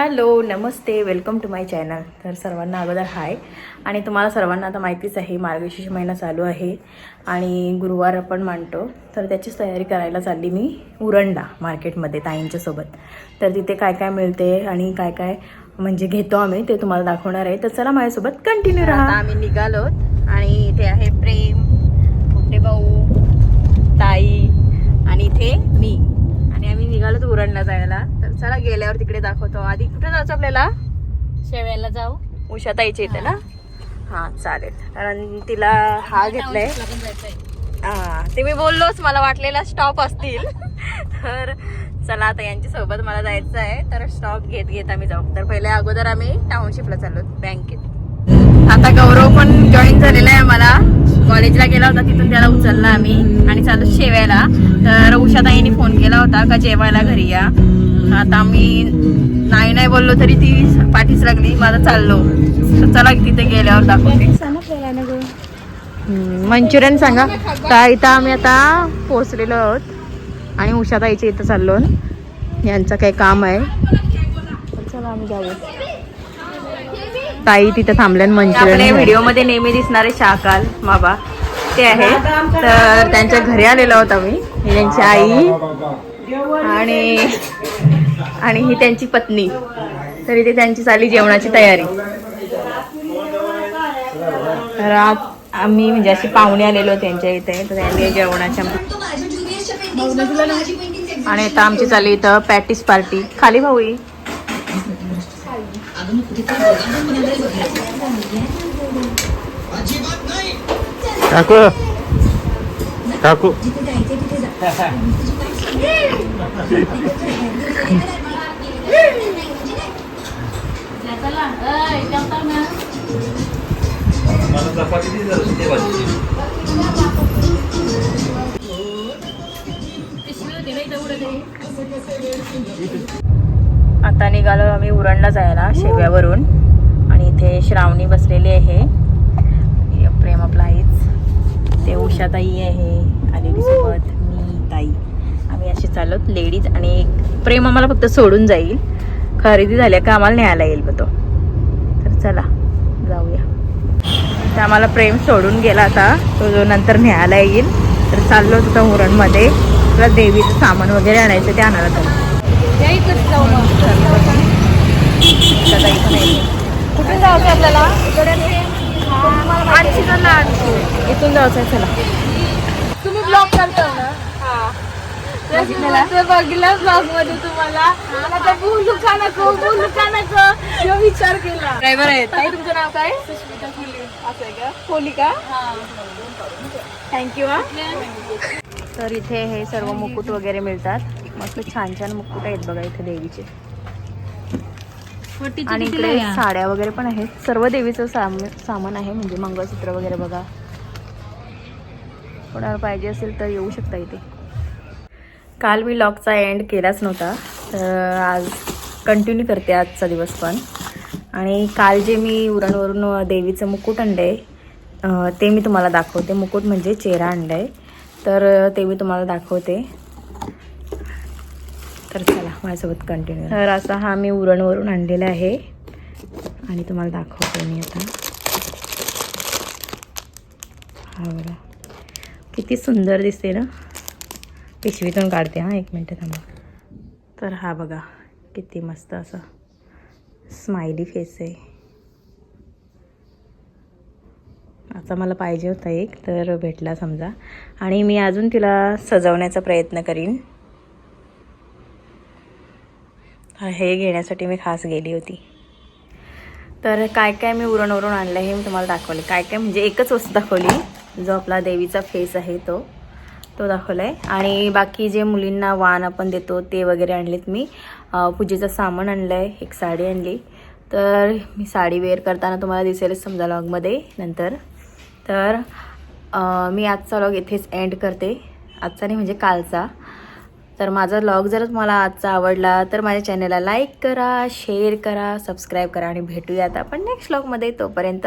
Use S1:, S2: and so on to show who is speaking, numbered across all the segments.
S1: Hello नमस्ते, welcome to my channel. तर सर्वांना अगोदर हाय. आणि तुम्हाला सर्वांना आता माहितीच आहे मार्गशीर्ष महिना चालू आहे आणि गुरुवार आपण मानतो. तर त्याचीच तयारी करायला चालली मी उरणला मार्केटमध्ये ताईंच्या सोबत. तर तिथे काय काय मिळते आणि काय काय म्हणजे घेतो आम्ही ते तुम्हाला दाखवणार आहे. तर चला माझ्यासोबत कंटिन्यू राहा. आता आम्ही निघालोत आणि इथे आहे प्रेम, मोठे भाऊ, ताई आणि इथे मी. आणि आम्ही निघालो उरणला जायला. तर चला गेल्यावर तिकडे दाखवतो. आधी कुठे जायचं आपल्याला?
S2: शेव्याला जाऊ.
S1: उषाताईच्या इथे ना? हा चालेल. कारण तिला हा घेतलाय. हा ते मी बोललोच, मला वाटलेला स्टॉप असतील. तर चला आता यांच्या सोबत मला जायचं आहे. तर स्टॉप घेत घेत आम्ही जाऊ. तर पहिले अगोदर आम्ही टाउनशिपला चाललो बँकेत. आता गौरव पण जॉईन झालेला आहे. आम्हाला कॉलेजला गेला होता, तिथून त्याला उचलला आम्ही आणि चालू शेवायला. तर उषाताईने फोन केला होता का जेवायला घरी या. आता आम्ही नाही बोललो तरी ती पाठीच लागली. माझा चाललो. तर चला तिथे गेल्यावर दाखवते. मंचुरियन सांगा. तर इथं आम्ही आता पोहोचलेलो आहोत आणि उषाताईच्या इथं चाललो. यांचं काही काम आहे. चला आम्ही जाऊ. ताई तिथे थांबल्या. मंचुरियन व्हिडिओमध्ये नेहमी दिसणारे शाकाल बाबा ते आहे. तर त्यांच्या घरी आलेलो आहोत आम्ही. ही त्यांची आई आणि ही त्यांची पत्नी. तर इथे त्यांची चालली जेवणाची तयारी. तर आज आम्ही म्हणजे असे पाहुणे आलेलो त्यांच्या इथे. तर त्यांनी जेवणाच्या आणि आता आमची चालली इथं पॅटीस पार्टी. खाली भाऊ
S3: काकू काकू
S1: आता निघालो आम्ही उरणला जायला शेव्यावरून. आणि इथे श्रावणी बसलेली आहे. प्रेम आपला आईच. ते उषाताई आहे आलेली सोबत. मी ताई आम्ही असे चालत लेडीज. आणि एक प्रेम आम्हाला फक्त सोडून जाईल. खरेदी झाल्या का आम्हाला न्यायला येईल तो. तर चला जाऊया. तर आम्हाला प्रेम सोडून गेला आता. तो जो नंतर न्यायला येईल. तर चाललो तिथं उरणमध्ये. तुला देवीचं सामान वगैरे आणायचं ते आणायला चालू. कुठून जायचं आपल्याला? इथून जायचं आहे. चला
S2: तुम्ही ब्लॉग करता ना? बघितलं ब्लॉग मध्ये तुम्हाला. आता बोलू का नको विचार केला.
S1: ड्रायव्हर आहेत.
S2: ताई तुमचं नाव काय? सुष्मिता फुले.
S1: असं आहे का? खोली का? थँक्यू. तर इथे हे सर्व मुकुट वगैरे मिळतात. मस्त छान छान मुकुट आहेत बघा इथे देवीचे. आणि इकडे साड्या वगैरे पण आहेत. सर्व देवीचं सामान आहे. म्हणजे मंगळसूत्र वगैरे बघा. कोणाला पाहिजे असेल तर येऊ शकता इथे. काल मी व्लॉगचा एंड केलाच नव्हता. तर आज कंटिन्यू करते आजचा दिवस पण. आणि काल जे मी उरणवरून देवीचं मुकुट आणलं आहे ते मी तुम्हाला दाखवते. मुकुट म्हणजे चेहरा आणलं आहे. तर ते मी तुम्हाला दाखवते. तर चला माझ्यासोबत कंटिन्यू. तर असा हा मी उरणवरून आणलेला आहे आणि तुम्हाला दाखवते मी आता. हा बघा किती सुंदर दिसते ना. पिशवीतून काढते. हा एक मिनटं थांबा. तर हा बघा किती मस्त असं स्माइली फेस आहे. आता मला पाहिजे होता एक, तर भेटला समजा. आणि मी अजून तिला सजवण्याचा प्रयत्न करीन. हे घेण्यासाठी मी खास गेली होती. तर काय काय मी उरणवरून आणलं हे मी तुम्हाला दाखवले. काय काय म्हणजे एकच वस्तू दाखवली. जो आपला देवीचा फेस आहे तो दाखवला आहे. आणि बाकी जे मुलींना वाण आपण देतो ते वगैरे आणलेत मी. पूजेचं सामान आणलं आहे. एक साडी आणली. तर मी साडी वेअर करताना तुम्हाला दिसेलच समजा व्लॉगमध्ये नंतर. तर मी आजचा व्लॉग इथेच एंड करते. आजचा नाही म्हणजे कालचा. तर माझा व्लॉग जर तुम्हाला आजचा आवडला तर माझ्या चॅनलला लाईक करा, शेअर करा, सबस्क्राईब करा. आणि भेटूयात आपण नेक्स्ट व्लॉगमध्ये. तोपर्यंत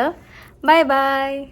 S1: बाय बाय.